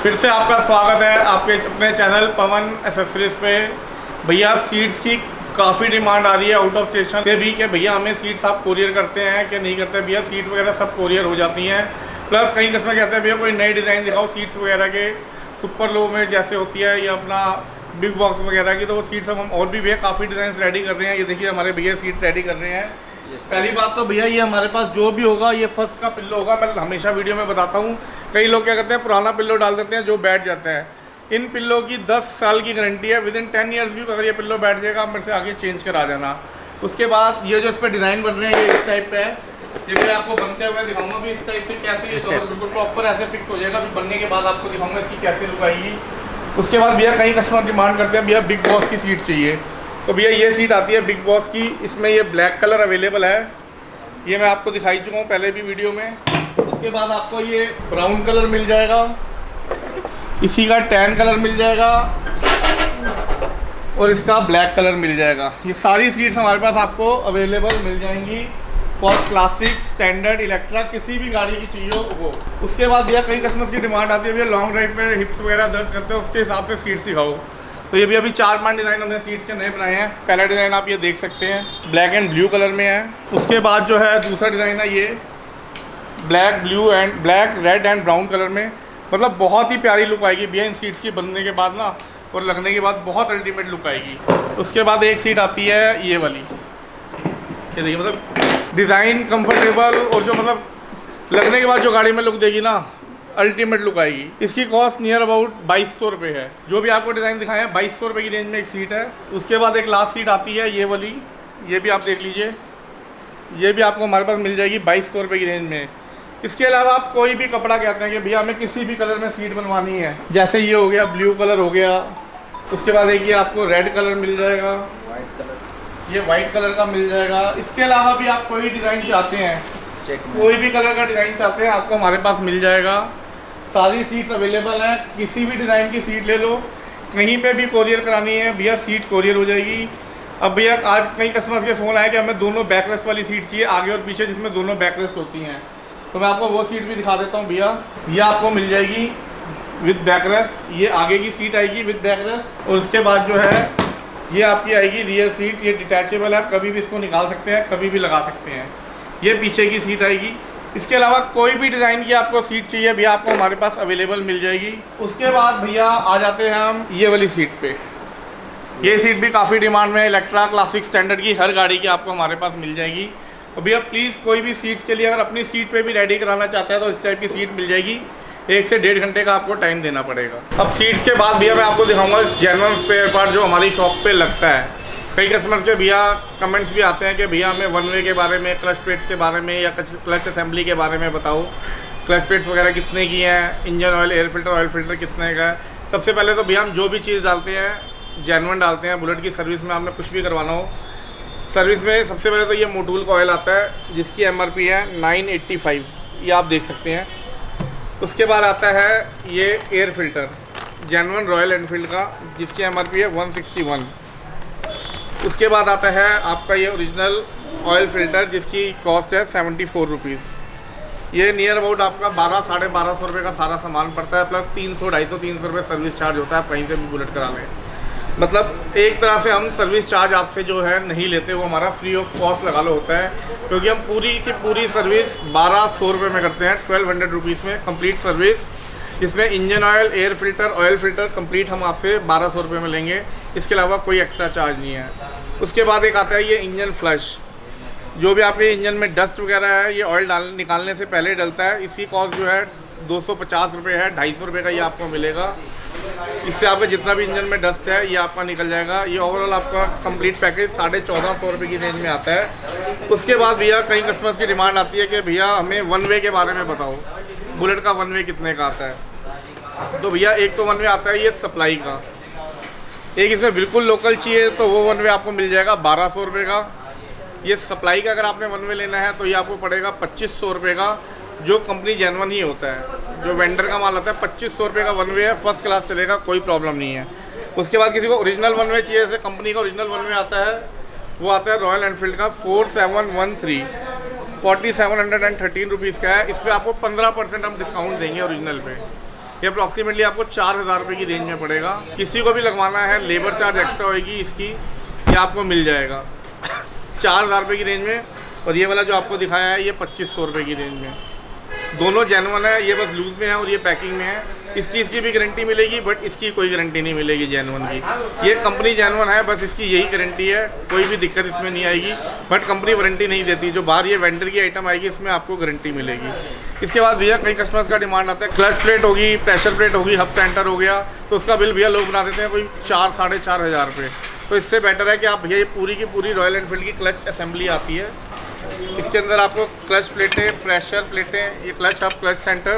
फिर से आपका स्वागत है आपके अपने चैनल पवन एसेसरीज पे। भैया सीट्स की काफ़ी डिमांड आ रही है आउट ऑफ स्टेशन से भी कि भैया हमें सीट्स आप कोरियर करते हैं कि नहीं करते। भैया सीट वगैरह सब कोरियर हो जाती हैं। प्लस कई कस्टमर कहते हैं भैया कोई नई डिज़ाइन दिखाओ सीट्स वगैरह के, सुपर लो में जैसे होती है या अपना बिग बॉक्स वगैरह की। तो वो सीट्स हम और भी भैया काफ़ी डिज़ाइन रेडी कर रहे हैं। ये देखिए हमारे भैया सीट्स रेडी कर रहे हैं। पहली बात तो भैया ये हमारे पास जो भी होगा ये फर्स्ट का पिल्लो होगा। मैं हमेशा वीडियो में बताता हूँ, कई लोग क्या करते हैं पुराना पिल्लो डाल देते हैं जो बैठ जाता है। इन पिल्लो की 10 साल की गारंटी है। विद इन 10 ईयर्स भी अगर ये पिल्लो बैठ जाएगा आप मेरे से आगे चेंज करा देना। उसके बाद ये जो इस पर डिज़ाइन बन रहे हैं ये इस टाइप पे है। ये मैं आपको बनते हुए दिखाऊंगा भी इस टाइप से कैसे ये बिल्कुल प्रॉपर ऐसे फिक्स हो जाएगा। अभी बनने के बाद आपको दिखाऊंगा इसकी कैसे लुक आएगी। उसके बाद भैया कई कस्टमर डिमांड करते हैं भैया बिग बॉस की सीट चाहिए, तो भैया ये सीट आती है बिग बॉस की। इसमें ये ब्लैक कलर अवेलेबल है, ये मैं आपको दिखाई चुका हूँ पहले भी वीडियो में। उसके बाद आपको ये ब्राउन कलर मिल जाएगा, इसी का टैन कलर मिल जाएगा और इसका ब्लैक कलर मिल जाएगा। ये सारी सीट्स हमारे पास आपको अवेलेबल मिल जाएंगी फॉर क्लासिक, स्टैंडर्ड, इलेक्ट्रा, किसी भी गाड़ी की चाहिए हो। उसके बाद भैया कई कस्टमर्स की डिमांड आती है भैया लॉन्ग ड्राइव पे हिप्स वगैरह दर्द करते हैं, उसके हिसाब से सीट्स दिखाओ। तो ये भी अभी 4-5 डिज़ाइन हमने सीट्स के नए बनाए हैं। पहला डिज़ाइन आप ये देख सकते हैं ब्लैक एंड ब्लू कलर में है। उसके बाद जो है दूसरा डिज़ाइन है ये black red and brown colour में। मतलब बहुत ही प्यारी लुक आएगी भैया इन सीट्स की बनने के बाद ना, और लगने के बाद बहुत अल्टीमेट लुक आएगी। उसके बाद एक सीट आती है ये वाली, ये देखिए मतलब डिज़ाइन कंफर्टेबल और जो मतलब लगने के बाद जो गाड़ी में लुक देगी ना अल्टीमेट लुक आएगी। इसकी कॉस्ट नियर अबाउट 2200 रुपये है। जो भी आपको डिज़ाइन दिखाए हैं 2200 रुपये की रेंज में एक सीट है। उसके बाद एक लास्ट सीट आती है ये वाली, ये भी आप देख लीजिए, ये भी आपको हमारे पास मिल जाएगी 2200 रुपये की रेंज में। इसके अलावा आप कोई भी कपड़ा कहते हैं कि भैया हमें किसी भी कलर में सीट बनवानी है, जैसे ये हो गया ब्लू कलर हो गया। उसके बाद एक ये आपको रेड कलर मिल जाएगा, ये वाइट कलर का मिल जाएगा। इसके अलावा भी आप कोई डिज़ाइन चाहते हैं, कोई भी कलर का डिज़ाइन चाहते हैं आपको हमारे पास मिल जाएगा। सारी सीट्स अवेलेबल हैं, किसी भी डिज़ाइन की सीट ले लो। कहीं पे भी कोरियर करानी है भैया सीट कोरियर हो जाएगी। अब भैया आज कई कस्टमर्स के फ़ोन आए कि हमें दोनों बैकरेस्ट वाली सीट चाहिए, आगे और पीछे, जिसमें दोनों बैकरेस्ट होती हैं। तो मैं आपको वो सीट भी दिखा देता हूँ भैया। ये आपको मिल जाएगी विद बैकरेस्ट, ये आगे की सीट आएगी विद बैकरेस्ट। और उसके बाद जो है ये आपकी आएगी रियर सीट, ये डिटैचेबल है, कभी भी इसको निकाल सकते हैं, कभी भी लगा सकते हैं। ये पीछे की सीट आएगी। इसके अलावा कोई भी डिज़ाइन की आपको सीट चाहिए भैया आपको हमारे पास अवेलेबल मिल जाएगी। उसके बाद भैया आ जाते हैं हम ये वाली सीट पे। ये सीट भी काफ़ी डिमांड में है, इलेक्ट्रा, क्लासिक, स्टैंडर्ड की हर गाड़ी की आपको हमारे पास मिल जाएगी। तो भैया प्लीज़ कोई भी सीट्स के लिए अगर अपनी सीट पे भी रेडी कराना चाहता है तो इस टाइप की सीट मिल जाएगी। 1 से 1.5 घंटे का आपको टाइम देना पड़ेगा। अब सीट्स के बाद भैया मैं आपको दिखाऊंगा जेन्युइन स्पेयर पार्ट जो हमारी शॉप पे लगता है। कई कस्टमर के भैया कमेंट्स भी आते हैं कि भैया हमें वन वे के बारे में, क्लच प्लेट्स के बारे में या क्लच असेंबली के बारे में बताओ। क्लच प्लेट्स वगैरह कितने की हैं, इंजन ऑयल, ऑयल फिल्टर कितने का है। सबसे पहले तो भैया हम जो भी चीज़ डालते हैं जेन्युइन डालते हैं। बुलेट की सर्विस में आपने कुछ भी करवाना हो, सर्विस में सबसे पहले तो ये मोटूल का ऑयल आता है जिसकी MRP है 985, ये आप देख सकते हैं। उसके बाद आता है ये air filter genuine royal Enfield का, जिसकी MRP है 161। उसके बाद आता है आपका ये ओरिजिनल ऑयल फिल्टर जिसकी कॉस्ट है 74 रुपीज़। ये नियर अबाउट आपका 1200 - 1250 रुपये का सारा सामान पड़ता है, प्लस 300, 250, 300 रुपये सर्विस चार्ज होता है कहीं से भी बुलेट कराने। मतलब एक तरह से हम सर्विस चार्ज आपसे जो है नहीं लेते, वो हमारा फ्री ऑफ कॉस्ट लगा लो होता है, क्योंकि हम पूरी की पूरी सर्विस 1200 रुपये में करते हैं, 1200 रुपीज़ में कंप्लीट सर्विस, जिसमें engine oil, air filter, oil filter complete हम आपसे 1200 रुपये में लेंगे। इसके अलावा कोई एक्स्ट्रा चार्ज नहीं है। उसके बाद एक आता है ये इंजन फ्लश, जो भी आपके इंजन में डस्ट वगैरह है ये ऑयल निकालने से पहले डलता है। इसकी कॉस्ट जो है 250 रुपये है, 250 रुपये का ये आपको मिलेगा। इससे आपका जितना भी इंजन में डस्ट है ये आपका निकल जाएगा। ये ओवरऑल आपका कंप्लीट पैकेज 1450 रुपये की रेंज में आता है। उसके बाद भैया कई कस्टमर्स की डिमांड आती है कि भैया हमें वन वे के बारे में बताओ, बुलेट का वन वे कितने का आता है। तो भैया एक तो वन वे आता है ये सप्लाई का, एक इसमें बिल्कुल लोकल चाहिए तो वो वन वे आपको मिल जाएगा 1200 रुपये का। ये सप्लाई का अगर आपने वन वे लेना है तो ये आपको पड़ेगा 2500 रुपये का, जो कंपनी जेन्युइन ही होता है। जो वेंडर का माल आता है 2500 रुपये का वन वे है, फर्स्ट क्लास चलेगा, कोई प्रॉब्लम नहीं है। उसके बाद किसी को ओरिजिनल वन वे चाहिए, जैसे कंपनी का ओरिजिनल वन वे आता है, वो आता है रॉयल एनफील्ड का 4713, 4713 रुपीज़ का है। इस पर आपको 15% हम डिस्काउंट देंगे ओरिजिनल पे। ये अप्रॉक्सीमेटली आपको 4,000 रुपये की रेंज में पड़ेगा। किसी को भी लगवाना है लेबर चार्ज एक्स्ट्रा होगी इसकी, ये आपको मिल जाएगा 4,000 रुपये की रेंज में। और ये वाला जो आपको दिखाया है ये 2,500 रुपये की रेंज में। दोनों जेन्युइन है, ये बस लूज़ में है और ये पैकिंग में है। इस चीज़ की भी गारंटी मिलेगी, बट इसकी कोई गारंटी नहीं मिलेगी जेन्युइन की। ये कंपनी जेन्युइन है, बस इसकी यही गारंटी है, कोई भी दिक्कत इसमें नहीं आएगी। बट कंपनी वारंटी नहीं देती। जो बाहर ये वेंडर की आइटम आएगी इसमें आपको गारंटी मिलेगी। इसके बाद भैया कई कस्टमर्स का डिमांड आता है क्लच प्लेट होगी, प्रेशर प्लेट होगी, हब सेंटर हो गया, तो उसका बिल भैया लोग बना देते हैं कोई 4-4,500 रुपये। तो इससे बेटर है कि आप भैया ये पूरी की पूरी रॉयल एनफील्ड की क्लच असेंबली आती है। इसके अंदर आपको क्लच प्लेटें, प्रेशर प्लेटें, ये clutch hub, clutch centre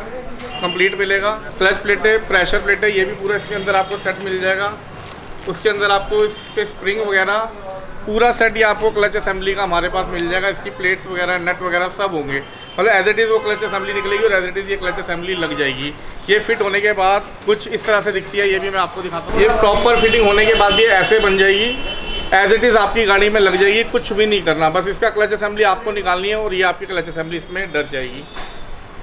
complete मिलेगा। क्लच प्लेटें, प्रेशर प्लेटें, ये भी पूरा इसके अंदर आपको सेट मिल जाएगा। उसके अंदर आपको इसके स्प्रिंग वगैरह पूरा सेट ये आपको क्लच असेंबली का हमारे पास मिल जाएगा। इसकी प्लेट्स वगैरह, नट वगैरह सब होंगे। मतलब एज इट इज़ वो क्लच असेंबली निकलेगी और एज इट इज़ ये क्लच असेंबली लग जाएगी। ये फिट होने के बाद कुछ इस तरह से दिखती है, ये भी मैं आपको दिखाता हूँ। ये प्रॉपर फिटिंग होने के बाद भी ऐसे बन जाएगी, एज इट इज़ आपकी गाड़ी में लग जाएगी। कुछ भी नहीं करना, बस इसका क्लच असेंबली आपको निकालनी है और ये आपकी क्लच असेंबली इसमें डर जाएगी।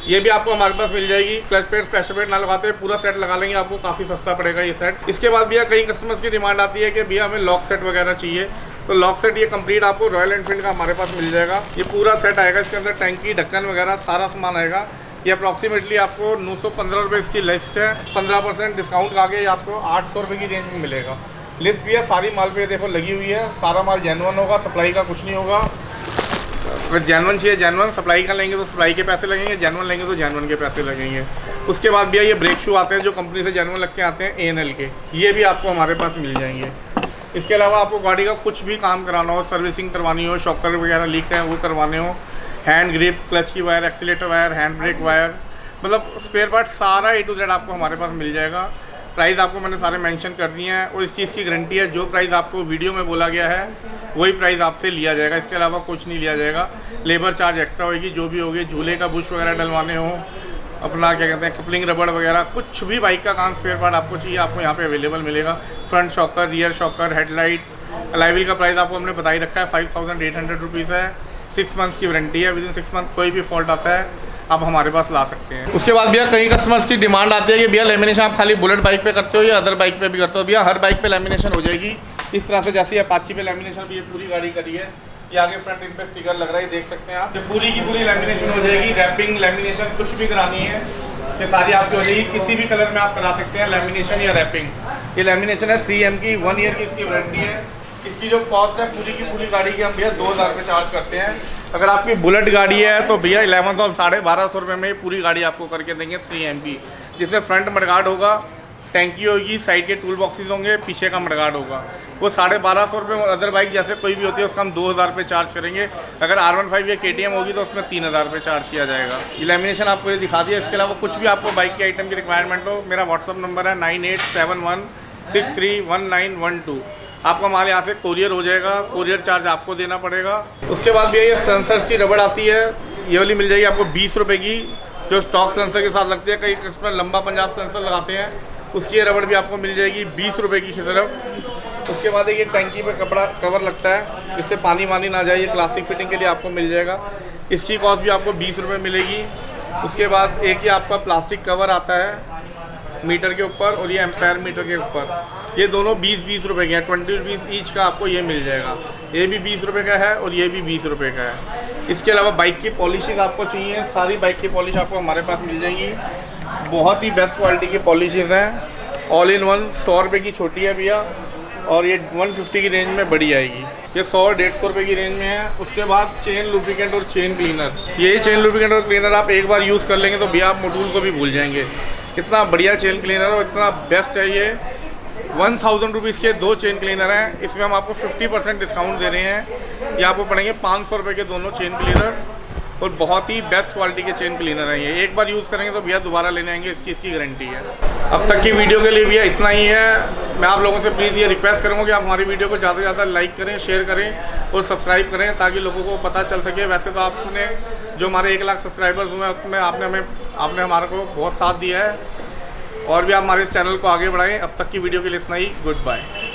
ये भी आपको हमारे पास मिल जाएगी। क्लच प्लेट, प्रेशर प्लेट ना लगाते पूरा सेट लगा लेंगे, आपको काफ़ी सस्ता पड़ेगा ये सेट। इसके बाद भैया कई कस्टमर्स की डिमांड आती है कि भैया हमें लॉक सेट वगैरह चाहिए, तो लॉक सेट ये कंप्लीट आपको रॉयल एनफील्ड का हमारे पास मिल जाएगा। ये पूरा सेट आएगा, इसके अंदर टैंकी, ढक्कन वगैरह सारा सामान आएगा। ये अप्रॉक्सीमेटली आपको 915 रुपये इसकी लिस्ट है। 15% डिस्काउंट का के आपको 800 रुपये की रेंज में मिलेगा। लिस्ट भी है, सारी माल पे देखो लगी हुई है। सारा माल जेन्युइन होगा, सप्लाई का कुछ नहीं होगा। अगर जेन्युइन चाहिए जेन्युइन, सप्लाई का लेंगे तो सप्लाई के पैसे लगेंगे, जेन्युइन लेंगे तो जेन्युइन के पैसे लगेंगे। उसके बाद भैया ये ब्रेक शू आते हैं जो कंपनी से जेन्युइन लग के आते हैं ANL के, ये भी आपको हमारे पास मिल जाएंगे। इसके अलावा आपको गाड़ी का कुछ भी काम कराना हो, सर्विसिंग करवानी हो, शॉकर वगैरह लीक है वो करवाने हो, हैंड ग्रिप, क्लच की wire, accelerator wire, hand brake wire, मतलब स्पेयर पार्ट सारा A to Z आपको हमारे पास मिल जाएगा। प्राइस आपको मैंने सारे मेंशन कर दिए हैं और इस चीज़ की गारंटी है, जो प्राइस आपको वीडियो में बोला गया है वही प्राइस आपसे लिया जाएगा। इसके अलावा कुछ नहीं लिया जाएगा। लेबर चार्ज एक्स्ट्रा होगी, जो भी होगी, झूले का बुश वगैरह डलवाने हो, अपना क्या कहते हैं कपलिंग रबड़ वगैरह, कुछ भी बाइक का काम स्पेयर पार्ट आपको चाहिए, आपको यहाँ पे अवेलेबल मिलेगा। Front shocker, rear shocker, headlight, अलाइविल का प्राइस आपको हमने बता ही रखा है, 5,800 रुपीज़ है। 6 मंथ्स की वारंटी है। विदिन 6 मंथ कोई भी फॉल्ट आता है आप हमारे पास ला सकते हैं। उसके बाद भैया कई कस्टमर्स की डिमांड आती है कि भैया लेमिनेशन आप खाली बुलेट बाइक पे करते हो या अदर बाइक पे भी करते हो? भैया हर बाइक पे लेमिनेशन हो जाएगी इस तरह से, जैसे अपाची पे लेमिनेशन भी ये पूरी गाड़ी करी है। ये आगे फ्रंट इन पे स्टिकर लग रहा है, देख सकते हैं आप। ये पूरी की पूरी लेमिनेशन हो जाएगी। रैपिंग, लेमिनेशन कुछ भी करानी है ये सारी आपकी हो जाएगी। किसी भी कलर में आप करा सकते हैं लेमिनेशन या रैपिंग। ये लेमिनेशन है 3M की, 1 ईयर की इसकी वारंटी है। इसकी जो कॉस्ट है पूरी की पूरी गाड़ी की हम भैया 2,000 रुपये चार्ज करते हैं। अगर आपकी बुलेट गाड़ी है तो भैया 11,500 रुपये में पूरी गाड़ी आपको करके देंगे 3M की, जिसमें फ्रंट मडगार्ड होगा, टैंकी होगी, साइड के टूल बॉक्सेस होंगे, पीछे का मडगार्ड होगा। वो 1,250 रुपये। और अदर बाइक जैसे कोई भी होती है उसका हम 2,000 रुपये चार्ज करेंगे। अगर R15 या KTM होगी तो उसमें 3,000 रुपये चार्ज किया जाएगा। ये लेमिनेशन आपको ये दिखा दिया। इसके अलावा कुछ भी आपको बाइक की आइटम की रिक्वायरमेंट हो, मेरा व्हाट्सअप नंबर है 9871631912। आपको हमारे यहाँ से कोरियर हो जाएगा, कोरियर चार्ज आपको देना पड़ेगा। उसके बाद भी ये सेंसर्स की रबड़ आती है, ये वाली मिल जाएगी आपको 20 रुपये की, जो स्टॉक सेंसर के साथ लगती है। कई कस्टमर लंबा पंजाब सेंसर लगाते हैं, उसकी ये रबड़ भी आपको मिल जाएगी 20 रुपये की सिर्फ। उसके बाद ये टैंकी पे कपड़ा कवर लगता है, जिससे पानी वानी ना जाए, ये क्लासिक फिटिंग के लिए आपको मिल जाएगा। इसकी कॉस्ट भी आपको 20 रुपये मिलेगी। उसके बाद एक ये आपका प्लास्टिक कवर आता है मीटर के ऊपर और ये एम्पायर मीटर के ऊपर, ये दोनों 20-20 रुपये के हैं। 20 रुपीज़ ईच का आपको ये मिल जाएगा। ये भी 20 रुपये का है और ये भी 20 रुपये का है। इसके अलावा बाइक की पॉलिशेज आपको चाहिए, सारी बाइक की पॉलिश आपको हमारे पास मिल जाएंगी। बहुत ही बेस्ट क्वालिटी की पॉलिशेज हैं। ऑल इन वन 100 रुपये की छोटी है भैया, और ये 150 की रेंज में बड़ी आएगी। ये 100-150 रुपये की रेंज में है। उसके बाद चेन लुब्रिकेंट और चेन क्लीनर, ये चेन लुब्रिकेंट और क्लीनर आप एक बार यूज़ कर लेंगे तो भैया आप मॉड्यूल को भी भूल जाएंगे। इतना बढ़िया चेन क्लीनर और इतना बेस्ट है ये। 1,000 रुपीज़ के 2 चेन क्लीनर हैं। इसमें हम आपको 50% डिस्काउंट दे रहे हैं। ये आपको पड़ेंगे 500 रुपये के दोनों चेन क्लीनर, और बहुत ही बेस्ट क्वालिटी के चेन क्लीनर हैं ये। एक बार यूज़ करेंगे तो भैया दोबारा लेने आएंगे, इस चीज़ की गारंटी है। अब तक की वीडियो के लिए भैया इतना ही है। मैं आप लोगों से प्लीज़ ये रिक्वेस्ट करूँगा कि आप हमारी वीडियो को ज़्यादा से ज़्यादा लाइक करें, शेयर करें और सब्सक्राइब करें, ताकि लोगों को पता चल सके। वैसे तो आपने जो हमारे 1 लाख सब्सक्राइबर्स हुए हैं उसमें आपने हमारे को बहुत साथ दिया है, और भी आप हमारे इस चैनल को आगे बढ़ाएं। अब तक की वीडियो के लिए इतना ही। Good bye.